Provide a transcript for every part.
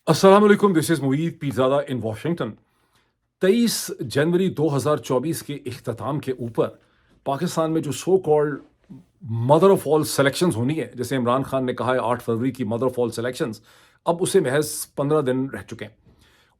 अस्सलाम वालेकुम, this is Moeed Pirzada in Washington. 23 जनवरी 2024 के इख्तिताम के ऊपर पाकिस्तान में जो so called mother of all selections होनी है, जैसे इमरान खान ने कहा है 8 फरवरी की मदर ऑफ ऑल सिलेक्शंस, अब उसे महज़ 15 दिन रह चुके हैं।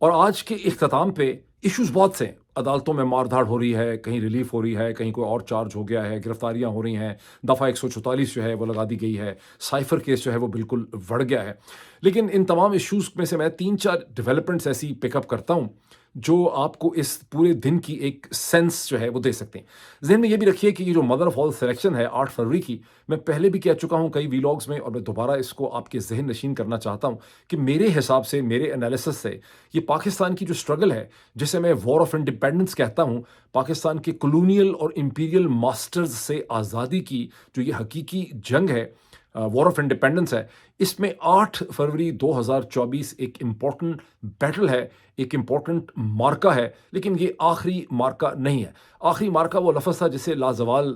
और आज के इख्तिताम पे इश्यूज़ बहुत से हैं। अदालतों में मार-धाड़ हो रही है, कहीं रिलीफ़ हो रही है, कहीं कोई और चार्ज हो गया है, गिरफ्तारियाँ हो रही हैं, दफ़ा 144 जो है वो लगा दी गई है, साइफ़र केस जो है वो बिल्कुल बढ़ गया है। लेकिन इन तमाम इश्यूज़ में से मैं 3-4 डेवलपमेंट्स ऐसी पिकअप करता हूँ, जो आपको इस पूरे दिन की एक सेंस जो है वो दे सकते हैं। ज़हन में ये भी रखिए कि ये जो मदर ऑफ ऑल सिलेक्शन है 8 फरवरी की, मैं पहले भी कह चुका हूँ कई वीलॉग्स में और मैं दोबारा इसको आपके ज़हन नशीन करना चाहता हूँ कि मेरे हिसाब से, मेरे एनालिसिस से ये पाकिस्तान की जो स्ट्रगल है, जिसे मैं वॉर ऑफ इंडिपेंडेंस कहता हूँ, पाकिस्तान के कॉलोनियल और इंपीरियल मास्टर्स से आज़ादी की जो ये हकीकी जंग है, वॉर ऑफ इंडिपेंडेंस है, इसमें 8 फरवरी 2024 एक इम्पॉर्टेंट बैटल है, एक इम्पॉर्टेंट मार्का है, लेकिन ये आखिरी मार्का नहीं है। आखिरी मार्का वो लफ़्ज़ था जिसे लाज़वाल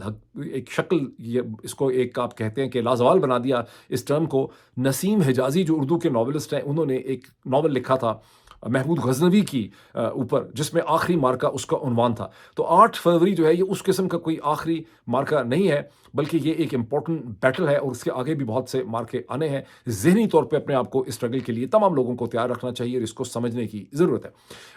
एक शक्ल, ये इसको एक आप कहते हैं कि लाज़वाल बना दिया इस टर्म को। नसीम हिजाज़ी जो उर्दू के नॉवेलिस्ट हैं, उन्होंने एक नॉवल लिखा था महमूद गज़नवी की ऊपर, जिसमें आखिरी मार्का उसका उन्वान था। तो 8 फरवरी जो है ये उस किस्म का कोई आखिरी मार्का नहीं है, बल्कि ये एक इम्पॉर्टेंट बैटल है और उसके आगे भी बहुत से मार्के आने हैं। ज़हनी तौर पे अपने आप को इस स्ट्रगल के लिए तमाम लोगों को तैयार रखना चाहिए और इसको समझने की ज़रूरत है।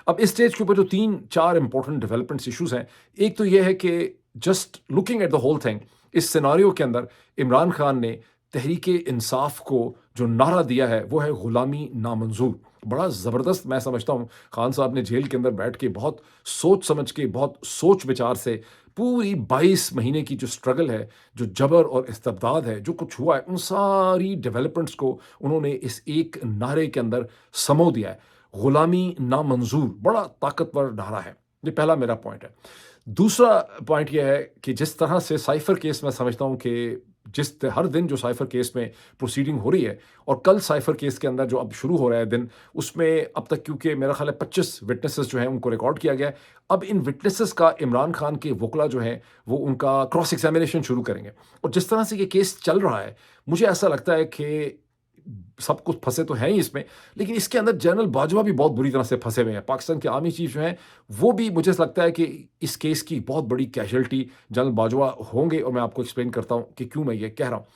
अब इस स्टेज के ऊपर जो 3-4 इम्पॉर्टेंट डेवलपमेंट्स इश्यूज़ हैं, एक तो ये है कि just looking at the whole thing, इस सिनेरियो के अंदर इमरान खान ने तहरीक-ए-इंसाफ को जो नारा दिया है, वो है गुलामी नामंजूर। बड़ा ज़बरदस्त मैं समझता हूँ, खान साहब ने जेल के अंदर बैठ के बहुत सोच समझ के, बहुत सोच-विचार से पूरी 22 महीने की जो स्ट्रगल है, जो जबर और इस्तिबदाद है, जो कुछ हुआ है, उन सारी डेवलपमेंट्स को उन्होंने इस एक नारे के अंदर समो दिया है। गुलामी नामंजूर, बड़ा ताकतवर नारा है। ये पहला मेरा पॉइंट है। दूसरा पॉइंट ये है कि जिस तरह से साइफ़र केस मैं समझता हूँ कि हर दिन जो साइफ़र केस में प्रोसीडिंग हो रही है और कल साइफ़र केस के अंदर जो अब शुरू हो रहा है दिन, उसमें अब तक क्योंकि मेरा ख़्याल है 25 विटनेसेस जो हैं उनको रिकॉर्ड किया गया है। अब इन विटनेसेस का इमरान खान के वकील जो हैं, वो उनका क्रॉस एग्ज़ामिनेशन शुरू करेंगे और जिस तरह से ये केस चल रहा है, मुझे ऐसा लगता है कि सब कुछ फँसे तो हैं ही इसमें, लेकिन इसके अंदर जनरल बाजवा भी बहुत बुरी तरह से फँसे हुए हैं। पाकिस्तान के आर्मी चीफ जो हैं, वो भी मुझे ऐसा लगता है कि इस केस की बहुत बड़ी कैजुअल्टी जनरल बाजवा होंगे और मैं आपको एक्सप्लेन करता हूँ कि क्यों मैं ये कह रहा हूँ।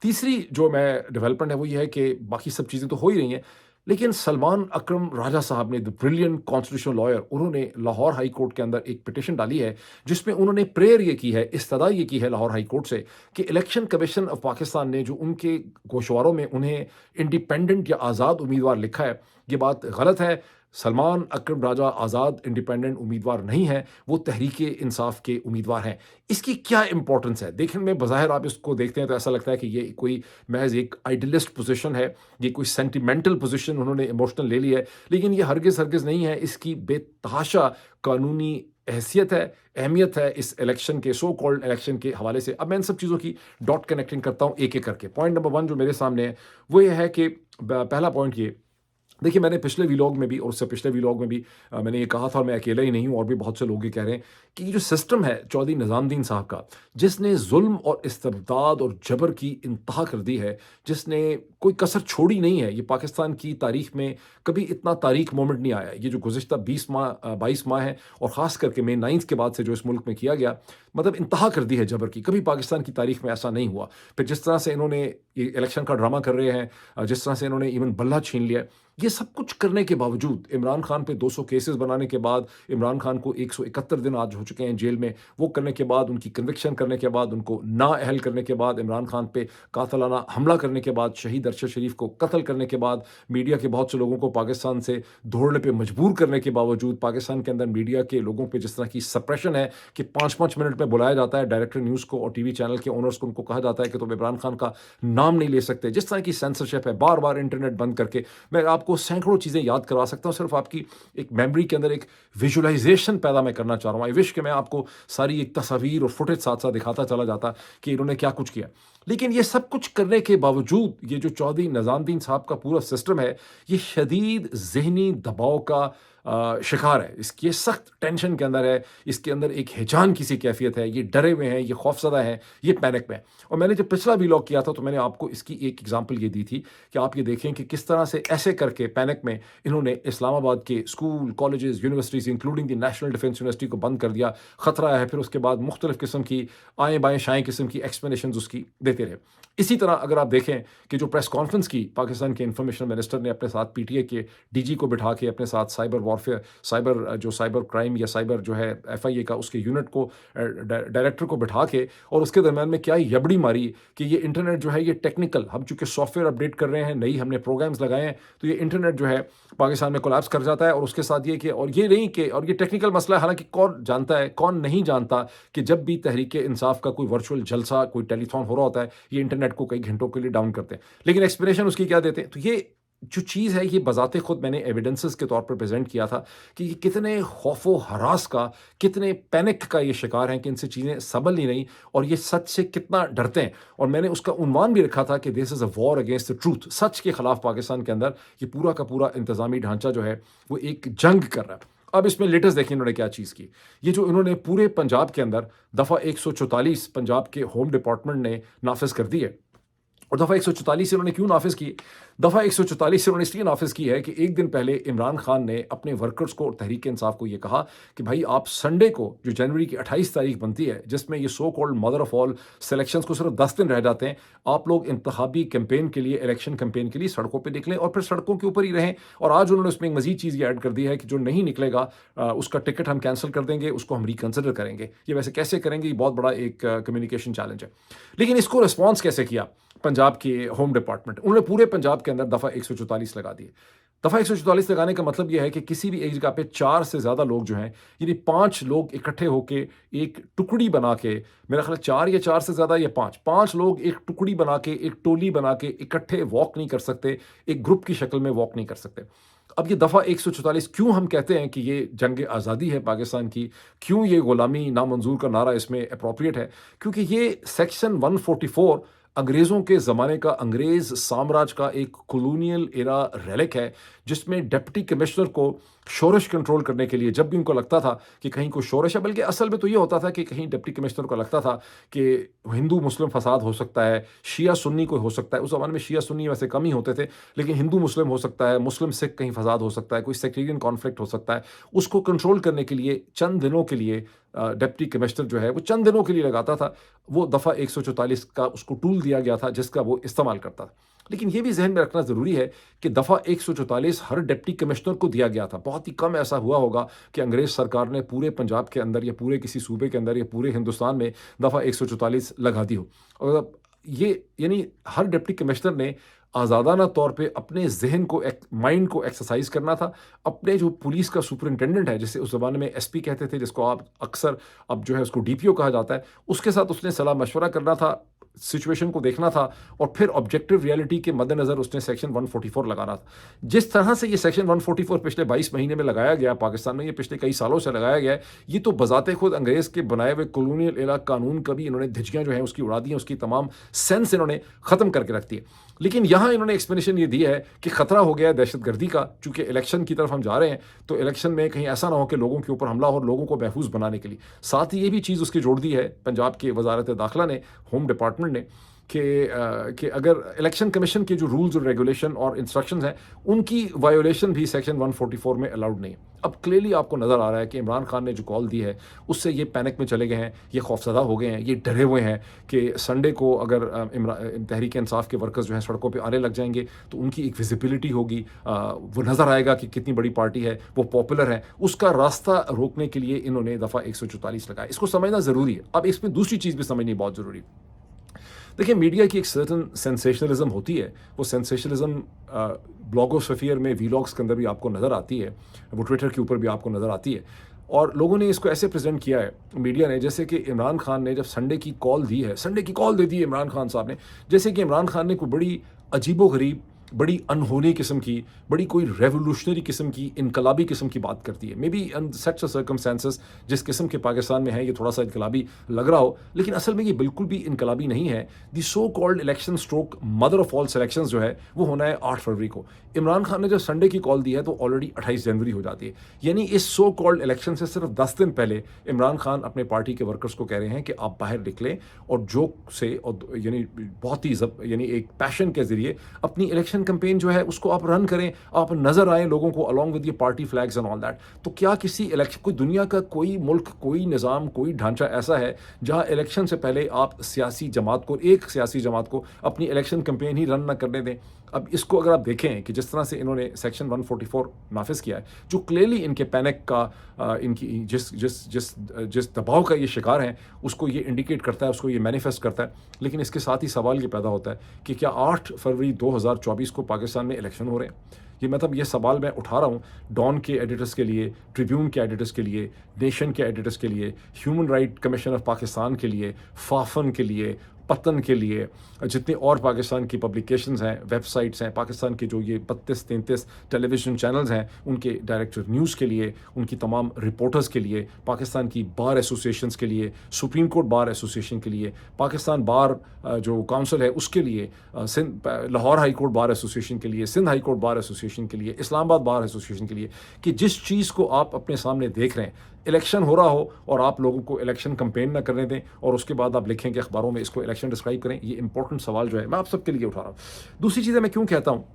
तीसरी जो मैं डेवलपमेंट है वो ये है कि बाकी सब चीज़ें तो हो ही रही हैं, लेकिन सलमान अकरम राजा साहब ने द ब्रिलियंट कॉन्स्टिट्यूशनल लॉयर, उन्होंने लाहौर हाई कोर्ट के अंदर एक पिटीशन डाली है, जिसमें उन्होंने प्रेयर ये की है, इस्तदा ये की है लाहौर हाई कोर्ट से कि इलेक्शन कमीशन ऑफ पाकिस्तान ने जो उनके गोशवारों में उन्हें इंडिपेंडेंट या आज़ाद उम्मीदवार लिखा है, ये बात गलत है। सलमान अकरम राजा आज़ाद इंडिपेंडेंट उम्मीदवार नहीं हैं, वो तहरीक-ए-इंसाफ के उम्मीदवार हैं। इसकी क्या इम्पोर्टेंस है? देखने में बज़ाहिर आप इसको देखते हैं तो ऐसा लगता है कि ये कोई महज़ एक आइडियलिस्ट पोज़ीशन है, ये कोई सेंटिमेंटल पोज़ीशन उन्होंने इमोशनल ले ली है, लेकिन ये हरगिज़ नहीं है। इसकी बेतहाशा कानूनी हैसियत है, अहमियत है इस इलेक्शन के, सो कॉल्ड इलेक्शन के हवाले से। अब मैं इन सब चीज़ों की डॉट कनेक्टिंग करता हूँ एक-एक करके। पॉइंट नंबर 1 जो मेरे सामने है, वो ये है कि पहला पॉइंट ये, देखिए मैंने पिछले व्लॉग में भी और उससे पिछले व्लॉग में भी मैंने ये कहा था और मैं अकेला ही नहीं हूँ और भी बहुत से लोग ये कह रहे हैं कि ये जो सिस्टम है चौधरी निज़ामुद्दीन साहब का, जिसने जुल्म और इस्तिबदाद और जबर की इंतहा कर दी है, जिसने कोई कसर छोड़ी नहीं है। ये पाकिस्तान की तारीख में कभी इतना तारीख मोमेंट नहीं आया। ये जो गुज़िश्ता 22 माह है और ख़ास करके मई 9 के बाद से जो इस मुल्क में किया गया, मतलब इंतहा कर दी है जबर की। कभी पाकिस्तान की तारीख में ऐसा नहीं हुआ। फिर जिस तरह से इन्होंने ये इलेक्शन का ड्रामा कर रहे हैं, जिस तरह से इन्होंने इवन बल्ला छीन लिया, ये सब कुछ करने के बावजूद इमरान खान पे 200 केसेस बनाने के बाद, इमरान खान को 171 दिन आज हो चुके हैं जेल में, वो करने के बाद, उनकी कन्विक्शन करने के बाद, उनको नाअहल करने के बाद, इमरान खान पे कातलाना हमला करने के बाद, शहीद अरशद शरीफ को कत्ल करने के बाद, मीडिया के बहुत से लोगों को पाकिस्तान से दौड़ने पे मजबूर करने के बावजूद, पाकिस्तान के अंदर मीडिया के लोगों पे जिस तरह की सप्रेशन है कि 5-5 मिनट में बुलाया जाता है डायरेक्टर न्यूज़ को और टीवी चैनल के ओनर्स को, उनको कहा जाता है कि तुम इमरान खान का नाम नहीं ले सकते। जिस तरह की सेंसरशिप है, बार-बार इंटरनेट बंद करके, मैं आपको सैकड़ों चीज़ें याद करवा सकता हूँ, सिर्फ आपकी एक मेमोरी के अंदर एक विजुअलाइजेशन पैदा मैं करना चाह रहा हूँ। आई विश कि मैं आपको सारी एक तस्वीर और फुटेज साथ-साथ दिखाता चला जाता कि इन्होंने क्या कुछ किया। लेकिन ये सब कुछ करने के बावजूद ये जो चौधरी निज़ामुद्दीन साहब का पूरा सिस्टम है, ये शदीद ज़हनी दबाव का शिकार है। ये सख्त टेंशन के अंदर है, इसके अंदर एक हिजान की सी कैफ़ियत है, ये डरे हुए हैं, ये खौफ़ज़दा हैं, ये पैनिक में हैं। और मैंने जब पिछला व्लॉग किया था तो मैंने आपको इसकी एक एग्ज़ाम्पल ये दी थी कि आप ये देखें कि किस तरह से ऐसे करके पैनिक में इन्होंने इस्लामाबाद के school, colleges, universities including the national defence university को बंद कर दिया, खतरा है। फिर उसके बाद मुख्तलिफ़ किस्म की आएँ-बाएँ शाएँ किस्म की एक्सप्लेनेशंस उसकी देते रहे। इसी तरह अगर आप देखें कि जो प्रेस कॉन्फ्रेंस की पाकिस्तान के इंफॉर्मेशन मिनिस्टर ने अपने साथ पीटीए के डीजी को बिठा के अपने साथ साइबर वॉरफेयर, जो साइबर क्राइम या साइबर जो है एफआईए का उसके यूनिट को डायरेक्टर को बिठा के और उसके दरमियान में क्या यबड़ी मारी कि ये इंटरनेट जो है ये टेक्निकल, हम चूंकि सॉफ्टवेयर अपडेट कर रहे हैं, नई हमने प्रोग्राम्स लगाए हैं, तो ये इंटरनेट जो है पाकिस्तान में कोलैप्स कर जाता है। और उसके साथ ये कि और ये नहीं कि और ये टेक्निकल मसला है, हालांकि कौन जानता है कौन नहीं जानता कि जब भी तहरीक इंसाफ का कोई वर्चुअल जलसा, कोई टेलीथॉन हो रहा होता है, ये इंटरनेट को कई घंटों के लिए डाउन करते हैं। लेकिन एक्सप्लेनेशन उसकी क्या देते हैं? तो ये जो चीज़ है ये बज़ाते खुद मैंने एविडेंसेस के तौर पर प्रेजेंट किया था कि ये कितने खौफो हरास का, कितने पैनिक का ये शिकार हैं कि इनसे चीज़ें संभल नहीं रही और ये सच से कितना डरते हैं। और मैंने उसका उन्वान भी रखा था कि this is a war against the truth. सच के खिलाफ पाकिस्तान के अंदर ये पूरा का पूरा इंतज़ामी ढांचा जो है वो एक जंग कर रहा है। अब इसमें लेटेस्ट देखिए इन्होंने क्या चीज़ की। ये जो इन्होंने पूरे पंजाब के अंदर दफ़ा 144 पंजाब के होम डिपार्टमेंट ने नाफिज कर दी है। और दफ़ा 144 इन्होंने क्यों नाफिज की? दफ़ा 144 इन्होंने इसलिए नाफिज की है कि एक दिन पहले इमरान खान ने अपने वर्कर्स को और तहरीक इंसाफ को ये कहा कि भाई आप संडे को, जो जनवरी की 28 तारीख बनती है, जिसमें ये so called mother of all selections को सिर्फ 10 दिन रह जाते हैं, आप लोग इंतखाबी कैंपेन के लिए, इलेक्शन कैंपेन के लिए सड़कों पर निकलें और फिर सड़कों के ऊपर ही रहें। और आज उन्होंने उसमें एक मजीद चीज़ ये ऐड कर दी है कि जो नहीं निकलेगा उसका टिकट हम कैंसिल कर देंगे, उसको हम रिकन्सिडर करेंगे। ये वैसे कैसे करेंगे, ये बहुत बड़ा एक कम्युनिकेशन चैलेंज है। लेकिन इसको रिस्पॉन्स कैसे किया पंजाब के होम डिपार्टमेंट? उन्होंने पूरे पंजाब के अंदर दफ़ा 144 लगा दिए। दफ़ा 144 लगाने का मतलब यह है कि किसी भी एक जगह पे 4 से ज़्यादा लोग जो हैं, यानी 5 लोग इकट्ठे होके एक टुकड़ी बना के, मेरा ख्याल 4 या 4 से ज़्यादा या 5 लोग एक टुकड़ी बना के, एक टोली बना के इकट्ठे वॉक नहीं कर सकते, एक ग्रुप की शक्ल में वॉक नहीं कर सकते। अब ये दफ़ा 144 क्यों हम कहते हैं कि ये जंग आज़ादी है पाकिस्तान की, क्यों ये गुलामी नामंजूर का नारा इसमें एप्रोप्रिएट है? क्योंकि ये सेक्शन 144 अंग्रेज़ों के ज़माने का, अंग्रेज़ साम्राज्य का एक कॉलोनियल एरा रेलिक है, जिसमें डिप्टी कमिश्नर को शोरश कंट्रोल करने के लिए जब भी उनको लगता था कि कहीं कोई शोरश है, बल्कि असल में तो ये होता था कि कहीं डिप्टी कमिश्नर को लगता था कि हिंदू मुस्लिम फसाद हो सकता है, शिया सुन्नी कोई हो सकता है। उस ज़माने में शिया सुन्नी वैसे कम ही होते थे, लेकिन हिंदू मुस्लिम हो सकता है, मुस्लिम सिख कहीं फसाद हो सकता है, कोई सेक्टेरियन कॉन्फ्लिक्ट हो सकता है। उसको कंट्रोल करने के लिए चंद दिनों के लिए डिप्टी कमिश्नर जो है वो चंद दिनों के लिए लगाता था। वो दफ़ा 144 का उसको टूल दिया गया था जिसका वो इस्तेमाल करता था। लेकिन ये भी ज़हन में रखना ज़रूरी है कि दफ़ा 144 हर डिप्टी कमिश्नर को दिया गया था। बहुत ही कम ऐसा हुआ होगा कि अंग्रेज़ सरकार ने पूरे पंजाब के अंदर या पूरे किसी सूबे के अंदर या पूरे हिंदुस्तान में दफ़ा 144 लगा दी हो। और ये यानी हर डिप्टी कमिश्नर ने आज़ादाना तौर पे अपने ज़हन को, माइंड को एक्सरसाइज करना था। अपने जो पुलिस का सुपरिटेंडेंट है, जिसे उस ज़माने में एसपी कहते थे, जिसको आप अक्सर अब जो है उसको डीपीओ कहा जाता है, उसके साथ उसने सलाह मशवरा करना था, सिचुएशन को देखना था और फिर ऑब्जेक्टिव रियलिटी के मद्देनज़र उसने सेक्शन 144 लगाना था। जिस तरह से ये सेक्शन 144 पिछले 22 महीने में लगाया गया पाकिस्तान में, ये पिछले कई सालों से लगाया गया है, ये तो बज़ाते खुद अंग्रेज़ के बनाए हुए कॉलोनियल एरा कानून का भी इन्होंने धिज्जियाँ जो हैं उसकी उड़ा दी हैं, उसकी तमाम सेंस इन्होंने ख़त्म करके रख दी है। लेकिन यहाँ इन्होंने एक्सप्लेनेशन ये दी है कि खतरा हो गया है दहशतगर्दी का, चूंकि इलेक्शन की तरफ हम जा रहे हैं, तो इलेक्शन में कहीं ऐसा ना हो कि लोगों के ऊपर हमला हो और लोगों को महफूज बनाने के लिए। साथ ही ये भी चीज़ उसकी जोड़ दी है पंजाब के वजारत दाखिला ने, होम डिपार्टमेंट ने, कि अगर इलेक्शन कमीशन के जो रूल्स और रेगुलेशन और इंस्ट्रक्शंस हैं उनकी वायोलेशन भी सेक्शन 144 में अलाउड नहीं है। अब क्लियरली आपको नज़र आ रहा है कि इमरान खान ने जो कॉल दी है उससे ये पैनिक में चले गए हैं, ये खौफसदा हो गए हैं, ये डरे हुए हैं कि संडे को अगर तहरीक इंसाफ के वर्कर्स जो हैं सड़कों पे आने लग जाएंगे तो उनकी एक विजिबिलिटी होगी, वो नज़र आएगा कि कितनी बड़ी पार्टी है, वो पॉपुलर है। उसका रास्ता रोकने के लिए इन्होंने दफ़ा 144 लगाया। इसको समझना ज़रूरी है। अब इसमें दूसरी चीज़ भी समझनी बहुत ज़रूरी है। देखिए, मीडिया की एक सर्टन सेंसेशनलिज्म होती है। वो सेंसेशनलिज्म ब्लॉगोस्फीयर में, वीलॉग्स के अंदर भी आपको नज़र आती है, वो ट्विटर के ऊपर भी आपको नज़र आती है। और लोगों ने इसको ऐसे प्रेजेंट किया है मीडिया ने, जैसे कि इमरान खान ने जब संडे की कॉल दी है, संडे की कॉल दे दी है इमरान खान साहब ने, जैसे कि इमरान खान ने कोई बड़ी अजीबो गरीब बड़ी अनहोनी किस्म की, बड़ी कोई रेवोल्यूशनरी किस्म की, इनकलाबी किस्म की बात करती है। May be under such circumstances जिस किस्म के पाकिस्तान में है ये थोड़ा सा इनकलाबी लग रहा हो, लेकिन असल में ये बिल्कुल भी इनकलाबी नहीं है। The so called election stroke mother of all selection जो है वो होना है 8 फरवरी को। इमरान खान ने जो संडे की कॉल दी है तो ऑलरेडी 28 जनवरी हो जाती है। यानी इस सो कॉल्ड इलेक्शन से सिर्फ 10 दिन पहले इमरान खान अपने पार्टी के वर्कर्स को कह रहे हैं कि आप बाहर निकलें और जोक से और यानी बहुत ही यानी एक पैशन के जरिए अपनी इलेक्शन कैंपेन जो है उसको आप रन करें, आप नजर आए लोगों को अलॉन्ग विद ये party flags and all that. तो क्या किसी इलेक्शन, कोई दुनिया का कोई मुल्क, कोई निज़ाम, कोई ढांचा ऐसा है जहां इलेक्शन से पहले आप सियासी जमात को, एक सियासी जमात को अपनी इलेक्शन कैंपेन ही रन ना करने दें? अब इसको अगर आप देखें कि जिस तरह से इन्होंने सेक्शन 144 नाफिज किया है, जो क्लियरली इनके पैनिक का, इनकी जिस जिस जिस जिस दबाव का ये शिकार हैं उसको ये इंडिकेट करता है, उसको ये मैनिफेस्ट करता है। लेकिन इसके साथ ही सवाल ये पैदा होता है कि क्या 8 फरवरी 2024 को पाकिस्तान में इलेक्शन हो रहे हैं? ये मतलब ये सवाल मैं उठा रहा हूँ डॉन के एडिटर्स के लिए, ट्रिब्यून के एडिटर्स के लिए, नेशन के एडिटर्स के लिए, human right commission of Pakistan के लिए, फाफन के लिए, पतन के लिए, जितने और पाकिस्तान की पब्लिकेशंस हैं, वेबसाइट्स हैं, पाकिस्तान के जो ये 32-33 टेलीविज़न चैनल्स हैं उनके डायरेक्टर न्यूज़ के लिए, उनकी तमाम रिपोर्टर्स के लिए, पाकिस्तान की बार एसोसिएशंस के लिए, सुप्रीम कोर्ट बार एसोसिएशन के लिए, पाकिस्तान बार जो काउंसिल है उसके लिए, Lahore high court bar association के लिए, Sindh high court bar association के लिए, इस्लामाबाद बार एसोसिएशन के लिए, कि जिस चीज़ को आप अपने सामने देख रहे हैं, इलेक्शन हो रहा हो और आप लोगों को इलेक्शन कैंपेन ना करने दें और उसके बाद आप लिखें कि अखबारों में इसको इलेक्शन डिस्क्राइब करें। ये इंपॉर्टेंट सवाल जो है मैं आप सबके लिए उठा रहा हूँ। दूसरी चीज़ है, मैं क्यों कहता हूँ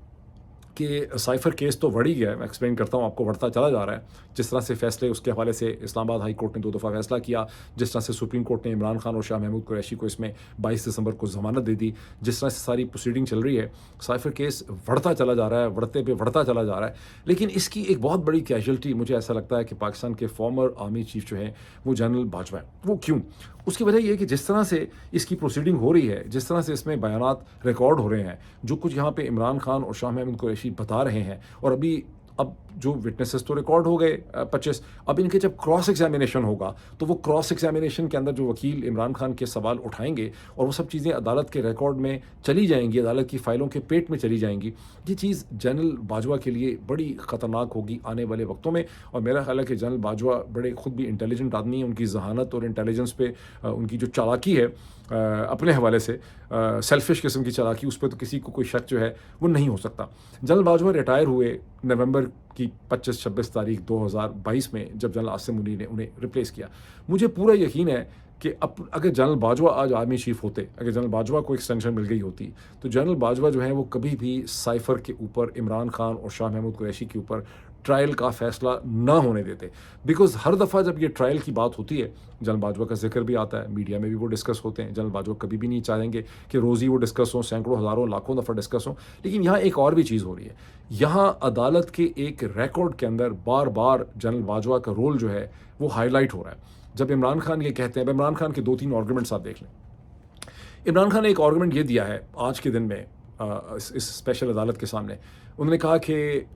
कि साइफर केस तो बढ़ ही गया है, मैं एक्सप्लेन करता हूँ आपको, बढ़ता चला जा रहा है। जिस तरह से फैसले उसके हवाले से इस्लामाबाद हाई कोर्ट ने 2 दफ़ा फैसला किया, जिस तरह से सुप्रीम कोर्ट ने इमरान खान और शाह महमूद कुरैशी को इसमें 22 दिसंबर को ज़मानत दे दी, जिस तरह से सारी प्रोसीडिंग चल रही है, साइफर केस बढ़ता चला जा रहा है, बढ़ते पे बढ़ता चला जा रहा है। लेकिन इसकी एक बहुत बड़ी कैजुअल्टी मुझे ऐसा लगता है कि पाकिस्तान के फॉर्मर आर्मी चीफ जो हैं वो जनरल बाजवा है। वो क्यों? उसकी वजह ये है कि जिस तरह से इसकी प्रोसीडिंग हो रही है, जिस तरह से इसमें बयानात रिकॉर्ड हो रहे हैं, जो कुछ यहाँ पे इमरान खान और शाह महमूद कुरैशी बता रहे हैं, और अभी अब जो विटनेसेस तो रिकॉर्ड हो गए 25, अब इनके जब क्रॉस एग्जामिनेशन होगा तो वो क्रॉस एग्जामिनेशन के अंदर जो वकील इमरान खान के सवाल उठाएंगे और वो सब चीज़ें अदालत के रिकॉर्ड में चली जाएंगी, अदालत की फ़ाइलों के पेट में चली जाएंगी। ये चीज़ जनरल बाजवा के लिए बड़ी ख़तरनाक होगी आने वाले वक्तों में। और मेरा ख्याल है कि जनरल बाजवा बड़े ख़ुद भी इंटेलिजेंट आदमी हैं, उनकी जहानत और इंटेलिजेंस पे उनकी जो चालाकी है अपने हवाले से, सेल्फिश किस्म की चालाकी, उस पर तो किसी को कोई शक जो है वो नहीं हो सकता। जनरल बाजवा रिटायर हुए नवंबर की 25-26 तारीख 2022 में, जब जनरल आसिम मुनीर ने उन्हें रिप्लेस किया। मुझे पूरा यकीन है कि अब अगर जनरल बाजवा आज आर्मी चीफ होते, अगर जनरल बाजवा को एक्सटेंशन मिल गई होती, तो जनरल बाजवा जो है वो कभी भी साइफर के ऊपर, इमरान खान और शाह महमूद कुरैशी के ऊपर ट्रायल का फैसला ना होने देते। बिकॉज हर दफ़ा जब ये ट्रायल की बात होती है, जनरल बाजवा का जिक्र भी आता है, मीडिया में भी वो डिस्कस होते हैं। जनरल बाजवा कभी भी नहीं चाहेंगे कि रोज़ी वो डिस्कस हो, सैकड़ों, हज़ारों, लाखों दफ़ा डिस्कस हो। लेकिन यहाँ एक और भी चीज़ हो रही है, यहाँ अदालत के एक रिकॉर्ड के अंदर बार बार जनरल बाजवा का रोल जो है वो हाईलाइट हो रहा है। जब इमरान खान ये कहते हैं, इमरान खान के 2-3 आर्गूमेंट्स आप देख लें। इमरान खान ने एक आर्गूमेंट ये दिया है आज के दिन में इस स्पेशल अदालत के सामने। उन्होंने कहा कि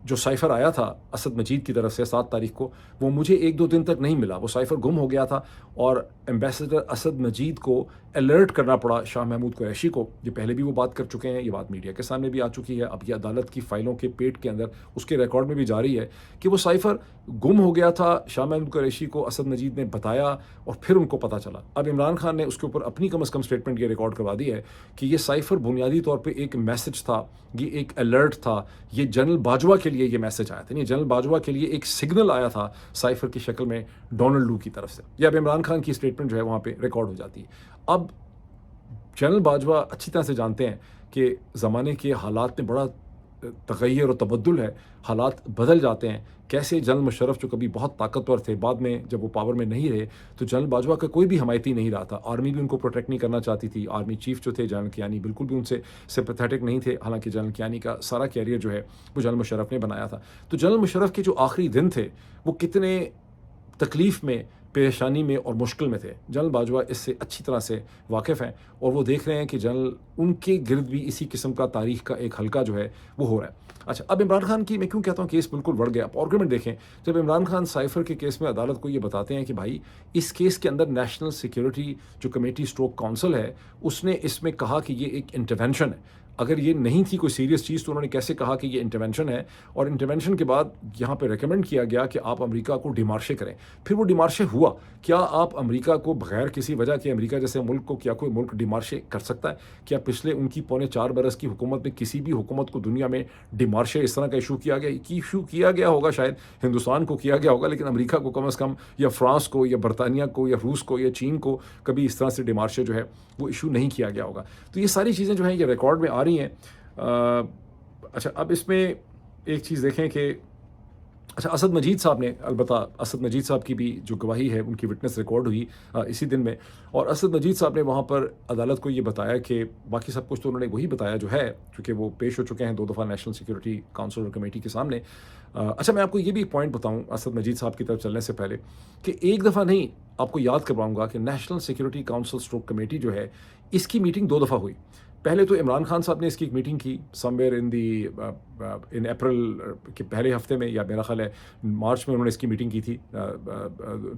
जो साइफ़र आया था असद मजीद की तरफ से 7 तारीख को, वो मुझे 1-2 दिन तक नहीं मिला, वो साइफ़र गुम हो गया था और एम्बेसडर असद मजीद को अलर्ट करना पड़ा शाह महमूद कुरैशी को। ये पहले भी वो बात कर चुके हैं, ये बात मीडिया के सामने भी आ चुकी है, अब ये अदालत की फ़ाइलों के पेट के अंदर उसके रिकॉर्ड में भी जारी है कि वो साइफ़र गुम हो गया था। शाह महमूद कुरैशी को असद मजीद ने बताया और फिर उनको पता चला। अब इमरान खान ने उसके ऊपर अपनी कम अज़ कम स्टेटमेंट ये रिकॉर्ड करवा दी है कि ये साइफ़र बुनियादी तौर पर एक मैसेज था, ये एक अलर्ट था, ये जनरल बाजवा के लिए ये मैसेज आया था, नहीं, जनरल बाजवा के लिए एक सिग्नल आया था साइफ़र की शक्ल में डोनाल्ड लू की तरफ से। ये अब इमरान खान की स्टेटमेंट जो है वहाँ पे रिकॉर्ड हो जाती है। अब जनरल बाजवा अच्छी तरह से जानते हैं कि ज़माने के हालात में बड़ा तग़य्युर और तबद्दुल है, हालात बदल जाते हैं। कैसे जनरल मुशर्रफ जो कभी बहुत ताकतवर थे, बाद में जब वो पावर में नहीं रहे तो जनरल बाजवा का कोई भी हमायती नहीं रहा था, आर्मी भी उनको प्रोटेक्ट नहीं करना चाहती थी। आर्मी चीफ जो थे जनरल कियानी बिल्कुल भी उनसे सिंपैथेटिक नहीं थे, हालांकि जनरल कियानी का सारा कैरियर जो है वो जनरल मुशर्रफ ने बनाया था। तो जनरल मुशर्रफ के जो आखिरी दिन थे वो कितने तकलीफ़ में, परेशानी में और मुश्किल में थे, जनरल बाजवा इससे अच्छी तरह से वाकिफ़ हैं और वो देख रहे हैं कि जनरल उनके गिर्द भी इसी किस्म का तारीख़ का एक हल्का जो है वो हो रहा है। अच्छा, अब इमरान खान की मैं क्यों कहता हूँ केस बिल्कुल बढ़ गया। आप आर्गूमेंट देखें, जब इमरान खान साइफ़र के केस में अदालत को ये बताते हैं कि भाई इस केस के अंदर नेशनल सिक्योरिटी जो कमेटी स्ट्रोक काउंसिल है उसने इसमें कहा कि ये एक इंटरवेंशन है। अगर ये नहीं थी कोई सीरियस चीज़ तो उन्होंने कैसे कहा कि ये इंटरवेंशन है, और इंटरवेंशन के बाद यहाँ पे रिकमेंड किया गया कि आप अमेरिका को डिमार्शे करें। फिर वो डिमार्शे हुआ। क्या आप अमेरिका को बगैर किसी वजह के, अमेरिका जैसे मुल्क को क्या कोई मुल्क डिमार्शे कर सकता है? क्या पिछले उनकी पौने 4 बरस की हुकूमत में किसी भी हुकूमत को दुनिया में डिमार्शे इस तरह का इशू किया गया होगा? शायद हिंदुस्तान को किया गया होगा, लेकिन अमेरिका को कम से कम, या फ्रांस को, या बरतानिया को, या रूस को, या चीन को कभी इस तरह से डिमार्शे जो है वो इशू नहीं किया गया होगा। तो ये सारी चीज़ें जो हैं ये रिकॉर्ड में आ रही हैं। अच्छा, अब इसमें एक चीज़ देखें कि अच्छा, असद मजीद साहब ने, अलबत्ता असद मजीद साहब की भी जो गवाही है उनकी विटनेस रिकॉर्ड हुई इसी दिन में, और असद मजीद साहब ने वहाँ पर अदालत को ये बताया कि बाकी सब कुछ तो उन्होंने वही बताया जो है, क्योंकि वो पेश हो चुके हैं 2 दफ़ा नेशनल सिक्योरिटी काउंसिल और कमेटी के सामने। अच्छा, मैं आपको ये भी एक पॉइंट बताऊँ असद मजीद साहब की तरफ चलने से पहले, कि एक दफ़ा नहीं, आपको याद करवाऊँगा कि national security council stroke committee जो है, इसकी मीटिंग 2 दफ़ा हुई। पहले तो इमरान खान साहब ने इसकी एक मीटिंग की समवेयर इन अप्रैल के पहले हफ्ते में, या मेरा ख्याल है मार्च में उन्होंने इसकी मीटिंग की थी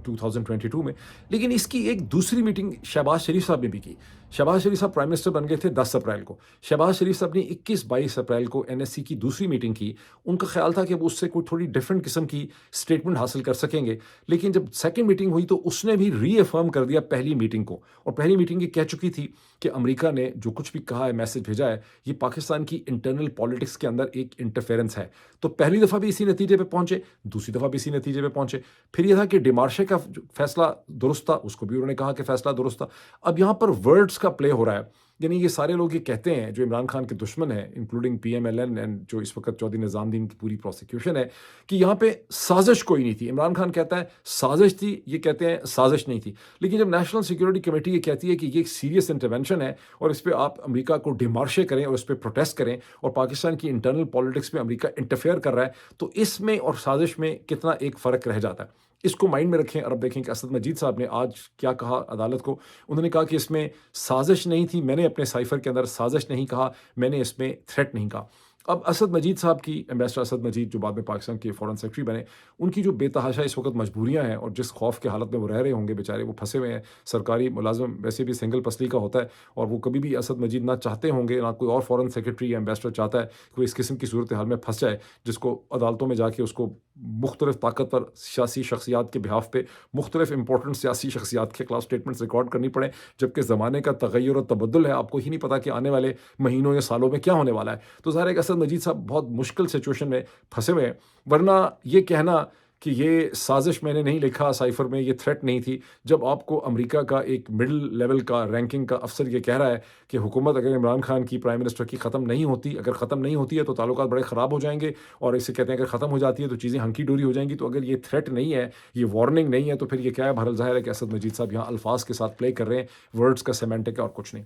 2022 में। लेकिन इसकी एक दूसरी मीटिंग शहबाज शरीफ साहब ने भी की। शहबाज शरीफ साहब प्राइम मिनिस्टर बन गए थे 10 अप्रैल को। शहबाज शरीफ साहब ने 21-22 अप्रैल को एनएससी की दूसरी मीटिंग की। उनका ख्याल था कि वो उससे कोई थोड़ी डिफरेंट किस्म की स्टेटमेंट हासिल कर सकेंगे, लेकिन जब सेकेंड मीटिंग हुई तो उसने भी रीअफर्म कर दिया पहली मीटिंग को, और पहली मीटिंग ये कह चुकी थी कि अमेरिका ने जो कुछ भी कहा है, मैसेज भेजा है, ये पाकिस्तान की इंटरनल पॉलिटिक्स के अंदर एक इंटरफेरेंस है। तो पहली दफ़ा भी इसी नतीजे पे पहुंचे, दूसरी दफ़ा भी इसी नतीजे पे पहुंचे। फिर यह था कि डिमार्शे का जो फैसला दुरुस्त था, उसको भी उन्होंने कहा कि फैसला दुरुस्त था। अब यहाँ पर वर्ड्स का प्ले हो रहा है, यानी ये सारे लोग ये कहते हैं जो इमरान खान के दुश्मन हैं, इंक्लूडिंग पीएमएलएन एंड जो इस वक्त चौधरी निज़ामुद्दीन की पूरी प्रोसिक्यूशन है, कि यहाँ पे साजिश कोई नहीं थी। इमरान खान कहता है साजिश थी, ये कहते हैं साजिश नहीं थी। लेकिन जब नेशनल सिक्योरिटी कमेटी ये कहती है कि ये एक सीरियस इंटरवेंशन है और इस पर आप अमेरिका को डिमार्शे करें और इस पर प्रोटेस्ट करें, और पाकिस्तान की इंटरनल पॉलिटिक्स में अमेरिका इंटरफेयर कर रहा है, तो इसमें और साजिश में कितना एक फ़र्क रह जाता है। इसको माइंड में रखें, और अब देखें कि असद मजीद साहब ने आज क्या कहा अदालत को। उन्होंने कहा कि इसमें साजिश नहीं थी, मैंने अपने साइफर के अंदर साजिश नहीं कहा, मैंने इसमें थ्रेट नहीं कहा। अब असद मजीद साहब की, एम्बेसडर असद मजीद जो बाद में पाकिस्तान के फॉरेन सेक्रेटरी बने, उनकी जो बेतहाशा इस वक्त मजबूरियां हैं, और जिस खौफ के हालत में वो रह रहे होंगे बेचारे, वो फंसे हुए हैं। सरकारी मुलाजम वैसे भी सिंगल पसली का होता है, और वो कभी भी असद मजीद ना चाहते होंगे, ना कोई और फॉरेन सेक्रेटरी या एम्बेसडर चाहता है कि वो इस किस्म की सूरत हाल में फंस जाए, जिसको अदालतों में जाके उसको मुख्तलिफ ताकतवर सियासी शख्सियात के बिहाफ पे मुख्तलिफ इंपॉर्टेंट सियासी शख्सियात के खिलाफ स्टेटमेंट्स रिकॉर्ड करनी पड़े, जबकि ज़माने का तगैर और तबद्दुल है, आपको ही नहीं पता कि आने वाले महीनों या सालों में क्या होने वाला है। तो ज़ाहिर है कि असद मजीद साहब बहुत मुश्किल सिचुएशन में फंसे हुए हैं। वरना ये कहना कि ये साजिश मैंने नहीं लिखा साइफर में, ये थ्रेट नहीं थी, जब आपको अमेरिका का एक मिडिल लेवल का रैंकिंग का अफसर ये कह रहा है कि हुकूमत अगर इमरान खान की, प्राइम मिनिस्टर की ख़त्म नहीं होती, अगर ख़त्म नहीं होती है तो ताल्लुकात बड़े ख़राब हो जाएंगे, और इसे कहते हैं अगर ख़त्म हो जाती है तो चीज़ें हंकी डोरी हो जाएंगी। तो अगर ये थ्रेट नहीं है, ये वार्निंग नहीं है, तो फिर ये क्या है? बहरहाल ज़ाहिर है कि असद मजीद साहब यहाँ अल्फाज के साथ प्ले कर रहे हैं, वर्ड्स का सेमेंटिक है और कुछ नहीं।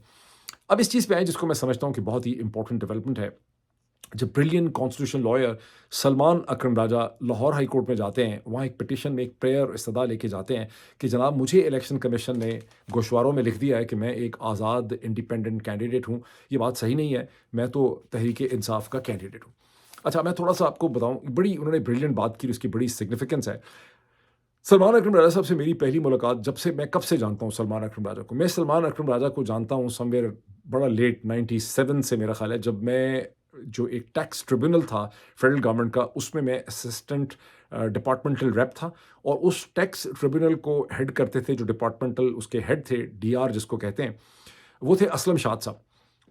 अब इस चीज़ पे आए जिसको मैं समझता हूँ कि बहुत ही इंपॉर्टेंट डेवलपमेंट है। जब brilliant constitution lawyer Salman Akram राजा लाहौर हाई कोर्ट में जाते हैं, वहाँ एक पिटीशन में एक प्रेयर इस्तदा लेके जाते हैं कि जनाब, मुझे इलेक्शन कमीशन ने गोशवारों में लिख दिया है कि मैं एक आज़ाद इंडिपेंडेंट कैंडिडेट हूँ, ये बात सही नहीं है, मैं तो तहरीक इंसाफ का कैंडिडेट हूँ। अच्छा, मैं थोड़ा सा आपको बताऊँ, बड़ी उन्होंने ब्रिलियंट बात की, उसकी बड़ी सिग्निफिकेंस है। सलमान अकरम राजा साहब से मेरी पहली मुलाकात, जब से मैं कब से जानता हूँ सलमान अकरम राजा को, मैं सलमान अकरम राजा को जानता हूँ समवेयर बड़ा लेट 97 से मेरा ख्याल है, जब मैं जो एक टैक्स ट्रिब्यूनल था फेडरल गवर्नमेंट का, उसमें मैं असिस्टेंट डिपार्टमेंटल रेप था, और उस टैक्स ट्रिब्यूनल को हेड करते थे, जो डिपार्टमेंटल उसके हेड थे, डीआर जिसको कहते हैं, वो थे असलम शाद साहब।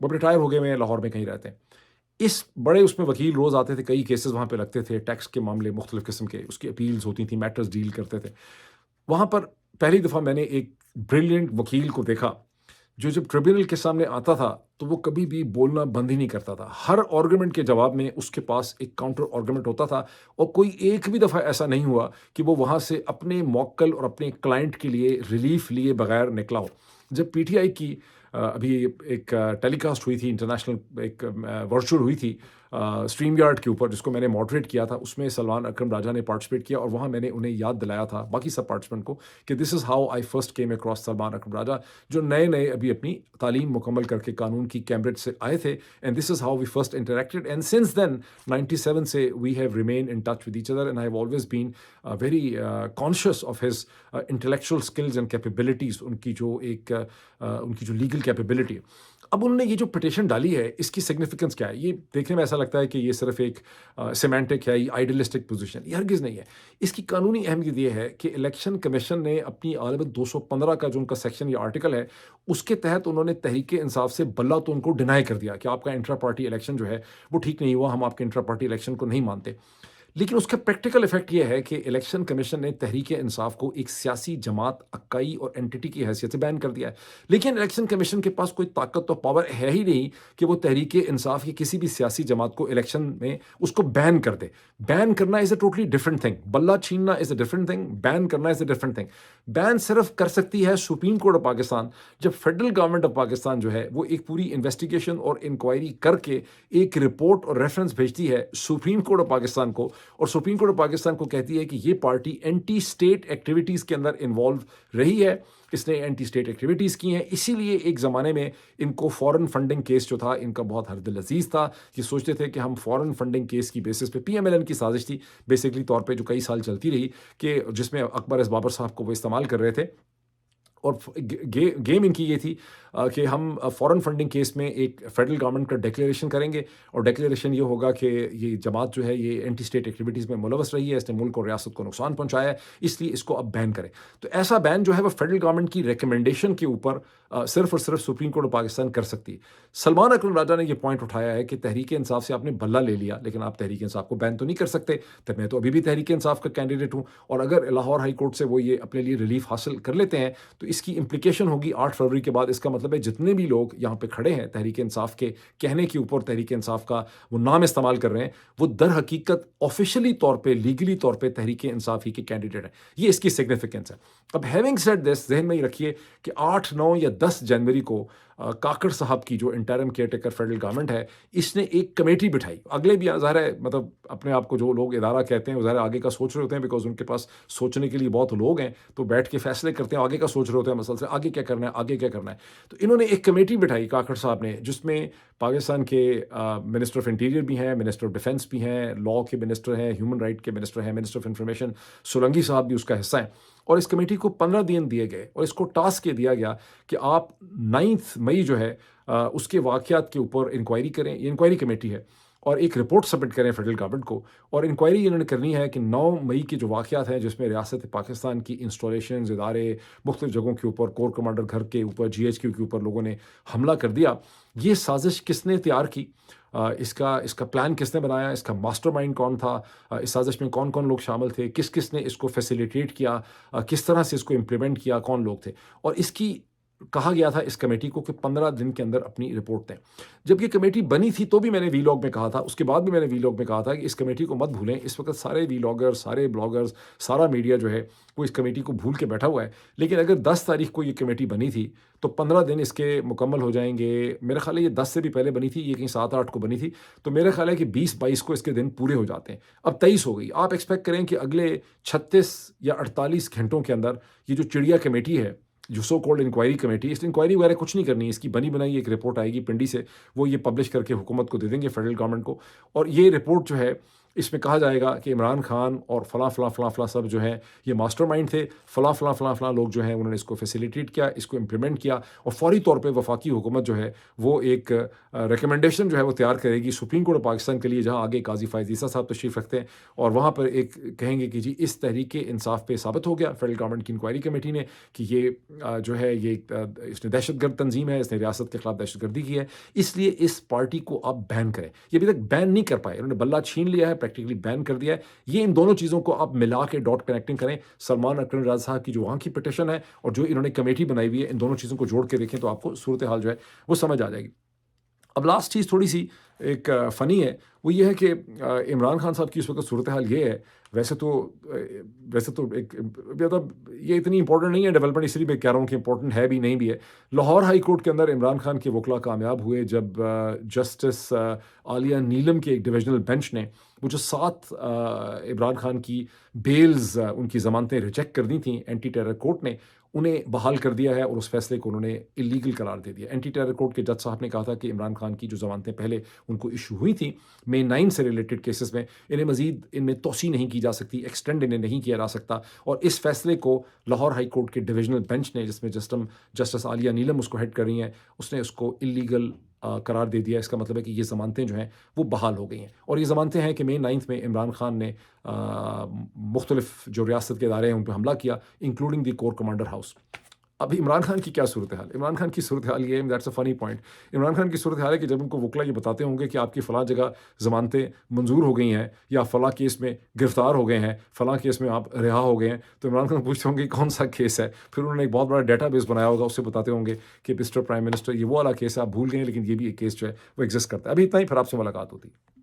वो रिटायर हो गए, मैं लाहौर में कहीं रहते हैं। इस बड़े उसमें वकील रोज़ आते थे, कई केसेस वहाँ पे लगते थे, टैक्स के मामले मुख्तलिफ़ किस्म के, उसकी अपील्स होती थी, मैटर्स डील करते थे। वहाँ पर पहली दफ़ा मैंने एक ब्रिलियंट वकील को देखा, जो जब ट्रिब्यूनल के सामने आता था, तो वो कभी भी बोलना बंद ही नहीं करता था। हर आर्गुमेंट के जवाब में उसके पास एक काउंटर आर्गुमेंट होता था, और कोई एक भी दफ़ा ऐसा नहीं हुआ कि वो वहाँ से अपने मौक्कल और अपने क्लाइंट के लिए रिलीफ लिए बगैर निकला हो। जब पीटीआई की अभी एक टेलीकास्ट हुई थी, इंटरनेशनल एक वर्चुअल हुई थी स्ट्रीम यार्ड के ऊपर, जिसको मैंने मॉडरेट किया था, उसमें सलमान अकरम राजा ने पार्टिसिपेट किया, और वहाँ मैंने उन्हें याद दिलाया था, बाकी सब पार्टिसिपेंट को, कि this is how I first came across Salman Akram Raja, जो नए नए अभी अपनी तालीम मुकम्मल करके कानून की कैम्ब्रिज से आए थे, and this is how we first interacted, and since then 97 से we have remain in touch with each other, and I have always been very conscious of his intellectual skills and capabilities, उनकी जो legal capability है। अब उन्होंने ये जो petition डाली है, इसकी सिग्निफिकेंस क्या है? ये देखने में ऐसा लगता है कि ये सिर्फ़ एक सिमेंटिक है, ये आइडियलिस्टिक पोज़ीशन, ये हरगिज़ नहीं है। इसकी कानूनी अहमियत ये है कि इलेक्शन कमीशन ने अपनी ग़ालिबन 215 का जो उनका सेक्शन या आर्टिकल है, उसके तहत उन्होंने तहरीक-ए-इंसाफ से बल्ला तो उनको डिनाई कर दिया कि आपका इंट्रा पार्टी इलेक्शन जो है, वो ठीक नहीं हुआ, हम आपके इंट्रा पार्टी इलेक्शन को नहीं मानते। लेकिन उसका प्रैक्टिकल इफ़ेक्ट ये है कि इलेक्शन कमीशन ने तहरीक-ए-इंसाफ को एक सियासी जमात, इकाई और एंटिटी की हैसियत से बैन कर दिया है। लेकिन इलेक्शन कमीशन के पास कोई ताकत और पावर है ही नहीं कि वो तहरीक-ए-इंसाफ की किसी भी सियासी जमात को इलेक्शन में उसको बैन कर दे। बैन करना is a totally different thing. बल्ला छीनना is a different thing, ban करना is a different thing. Ban सिर्फ़ कर सकती है सुप्रीम कोर्ट ऑफ पाकिस्तान, जब फेडरल गवर्नमेंट ऑफ पाकिस्तान जो है, वो एक पूरी इन्वेस्टिगेशन और इंक्वायरी करके एक रिपोर्ट और रेफरेंस भेजती है सुप्रीम कोर्ट ऑफ पाकिस्तान को, और सुप्रीम कोर्ट ऑफ पाकिस्तान को कहती है कि ये पार्टी एंटी स्टेट एक्टिविटीज़ के अंदर इन्वॉल्व रही है, इसने एंटी स्टेट एक्टिविटीज़ की हैं, इसीलिए एक ज़माने में इनको फॉरेन फंडिंग केस जो था, इनका बहुत हरदिल अज़ीज़ था। ये सोचते थे कि हम फॉरेन फंडिंग केस की बेसिस पे, पीएमएलएन की साजिश थी बेसिकली तौर पे, जो कई साल चलती रही, कि जिसमें अकबर एस बाबर साहब को वो इस्तेमाल कर रहे थे। और गेम इनकी ये थी कि हम फॉरेन फंडिंग केस में एक फेडरल गवर्नमेंट का डिक्लेरेशन करेंगे, और डिक्लेरेशन ये होगा कि ये जमात जो है, ये एंटी स्टेट एक्टिविटीज़ में मुलवस रही है, इसने मुल्क और रियासत को नुकसान पहुंचाया है, इसलिए इसको अब बैन करें। तो ऐसा बैन जो है वो फेडरल गवर्नमेंट की रिकमेंडेशन के ऊपर सिर्फ और सिर्फ सुप्रीम कोर्ट ऑफ पाकिस्तान कर सकती है। सलमान अकरम राजा ने ये पॉइंट उठाया है कि तहरीक इंसाफ से आपने बल्ला ले लिया, लेकिन आप तहरीक इंसाफ को बैन तो नहीं कर सकते। तो मैं तो अभी भी तहरीक इंसाफ का कैंडिडेट हूँ, और अगर लाहौर हाई कोर्ट से वो ये अपने लिए रिलीफ हासिल कर लेते हैं, तो इसकी इम्प्लीकेशन होगी 8 फरवरी के बाद। इसका मतलब है जितने भी लोग यहाँ पे खड़े हैं तहरीक इंसाफ के कहने के ऊपर तहरीक इंसाफ का वो नाम इस्तेमाल कर रहे हैं, वो दर हकीकत ऑफिशियली तौर पे, लीगली तौर पे तहरीक इंसाफ ही के कैंडिडेट हैं। ये इसकी सिग्निफिकेंस है। अब हैविंग सेड दिस, जहन में ही रखिए कि 8, 9 या 10 जनवरी को काकड़ साहब की जो इंटरिम केयरटेकर फेडरल गवर्नमेंट है, इसने एक कमेटी बिठाई। अगले भी ज़ाहिर है, मतलब अपने आप को जो लोग इदारा कहते हैं, वो ज़ाहिर आगे का सोच रहे होते हैं, बिकॉज़ उनके पास सोचने के लिए बहुत लोग हैं, तो बैठ के फैसले करते हैं, आगे का सोच रहे होते हैं, मसल से आगे क्या करना है, आगे क्या करना है। तो इन्होंने एक कमेटी बिठाई काकड़ साहब ने, जिसमें पाकिस्तान के मिनिस्टर ऑफ इंटीरियर भी हैं, मिनिस्टर ऑफ डिफेंस भी हैं, लॉ के मिनिस्टर हैं, ह्यूमन राइट के मिनिस्टर हैं, मिनिस्टर ऑफ इंफॉर्मेशन सोलंकी साहब भी उसका हिस्सा हैं। और इस कमेटी को 15 दिन दिए गए, और इसको टास्क ये दिया गया कि आप 9 मई जो है उसके वाक़यात के ऊपर इंक्वायरी करें। ये इंक्वायरी कमेटी है, और एक रिपोर्ट सबमिट करें फेडरल गवर्नमेंट को। और इंक्वायरी इन्होंने करनी है कि 9 मई के जो वाक़यात हैं, जिसमें रियासत पाकिस्तान की इंस्टॉलेशंस, इदारे, मुख्तलिफ जगहों के ऊपर, कोर कमांडर घर के ऊपर, जीएचक्यू के ऊपर लोगों ने हमला कर दिया, ये साजिश किसने तैयार की, इसका इसका प्लान किसने बनाया, इसका मास्टरमाइंड कौन था, इस साजिश में कौन-कौन लोग शामिल थे, किस-किस ने इसको फैसिलिटेट किया, किस तरह से इसको इम्प्लीमेंट किया, कौन लोग थे। और इसकी कहा गया था इस कमेटी को कि 15 दिन के अंदर अपनी रिपोर्ट दें। जब ये कमेटी बनी थी, तो भी मैंने वीलॉग में कहा था, उसके बाद भी मैंने वीलॉग में कहा था कि इस कमेटी को मत भूलें। इस वक्त सारे वीलॉगर्स, सारे ब्लॉगर्स, सारा मीडिया जो है, वो इस कमेटी को भूल के बैठा हुआ है। लेकिन अगर 10 तारीख को ये कमेटी बनी थी, तो 15 दिन इसके मुकम्मल हो जाएंगे। मेरा ख्याल है ये 10 से भी पहले बनी थी, ये कहीं 7-8 को बनी थी, तो मेरा ख्याल है कि 20-22 को इसके दिन पूरे हो जाते हैं। अब 23 हो गई। आप एक्सपेक्ट करें कि अगले 36 या 48 घंटों के अंदर ये जो चिड़िया कमेटी है, जो सो कॉल्ड इंक्वायरी कमेटी, इस इंक्वायरी वगैरह कुछ नहीं करनी है, इसकी बनी बनाई एक रिपोर्ट आएगी पिंडी से, वो ये पब्लिश करके हुकूमत को दे देंगे, फेडरल गवर्नमेंट को। और ये रिपोर्ट जो है, इसमें कहा जाएगा कि इमरान खान और फला सब जो हैं, ये मास्टरमाइंड थे, फला लोग जो हैं, उन्होंने इसको फैसिलिटेट किया, इसको इम्प्लीमेंट किया, और फौरी तौर पे वफाकी हुकूमत जो है, वो एक रिकमेंडेशन जो है वो तैयार करेगी सुप्रीम कोर्ट ऑफ पाकिस्तान के लिए, जहाँ आगे काजी फ़ायज़ ईसा साहब तशरीफ़ रखते हैं, और वहाँ पर एक कहेंगे कि जी इस तहरीक इंसाफ पे साबित हो गया फेडरल गवर्नमेंट की इंक्वायरी कमेटी ने कि ये जो है, ये इसने दहशतगर्द तंजीम है, इसने रियासत के खिलाफ दहशतगर्दी की है, इसलिए इस पार्टी को आप बैन करें। ये अभी तक बैन नहीं कर पाए, इन्होंने बल्ला छीन लिया है, प्रैक्टिकली बैन कर दिया है। ये इन दोनों चीज़ों को आप मिला के डॉट कनेक्टिंग करें, सलमान अकरम राजा साहब की जो वहाँ की पिटिशन है और जो इन्होंने कमेटी बनाई हुई है, इन दोनों चीज़ों को जोड़ के देखें तो आपको सूरत हाल जो है वो समझ आ जाएगी। अब लास्ट चीज़ थोड़ी सी एक फ़नी है, वो ये है कि इमरान खान साहब की इस वक्त सूरत हाल ये है, वैसे तो एक मतलब ये इतनी इंपॉर्टेंट नहीं है डेवलपमेंट, इसलिए मैं कह रहा हूँ कि इंपॉर्टेंट है भी, नहीं भी है। लाहौर हाई कोर्ट के अंदर इमरान खान के वकला कामयाब हुए जब जस्टिस आलिया नीलम के एक डिविजनल बेंच ने वो जो 7 इमरान खान की बेल्स, उनकी ज़मानतें रिजेक्ट कर दी थी एंटी टेरर कोर्ट ने, उन्हें बहाल कर दिया है, और उस फैसले को उन्होंने इलीगल करार दे दिया। एंटी टेरर कोर्ट के जज साहब ने कहा था कि इमरान खान की जो ज़मानतें पहले उनको इशू हुई थी मे 9 से रिलेटेड केसेस में इन्हें मज़ीद इनमें तोसी नहीं की जा सकती, एक्सटेंड इन्हें नहीं किया जा सकता। और इस फैसले को लाहौर हाई कोर्ट के डिविजनल बेंच ने, जिसमें जस्टिस आलिया नीलम उसको हेड कर रही हैं, उसने उसको इल्लीगल करार दे दिया। इसका मतलब है कि ये ज़मानतें जो हैं वो बहाल हो गई हैं। और ये ज़मानतें हैं कि मे 9 में इमरान खान ने मुख्तलिफ जो रियासत के इदारे हैं उन पर हमला किया, including the core commander house. अभी इमरान खान की क्या सूरत हाल? इमरान खान की सूरत हाल ये है, that's a funny point. Imran Khan की सूरत हाल है कि जब उनको वकील ये बताते होंगे कि आपकी फ़लाँ जगह ज़मानतें मंजूर हो गई हैं, या फ़लाँ केस में गिरफ्तार हो गए हैं, फ़लाँ केस में आप रिहा हो गए हैं, तो इमरान खान पूछते होंगे कौन सा केस है? फिर उन्होंने एक बहुत बड़ा डेटाबेस बनाया होगा, उससे बताते होंगे कि मिस्टर प्राइम मिनिस्टर ये वो वाला केस है, आप भूल गए हैं, लेकिन ये भी एक केस जो है वो एग्ज़िस्ट करता है। अभी इतना ही, फिर आपसे मुलाकात होती है।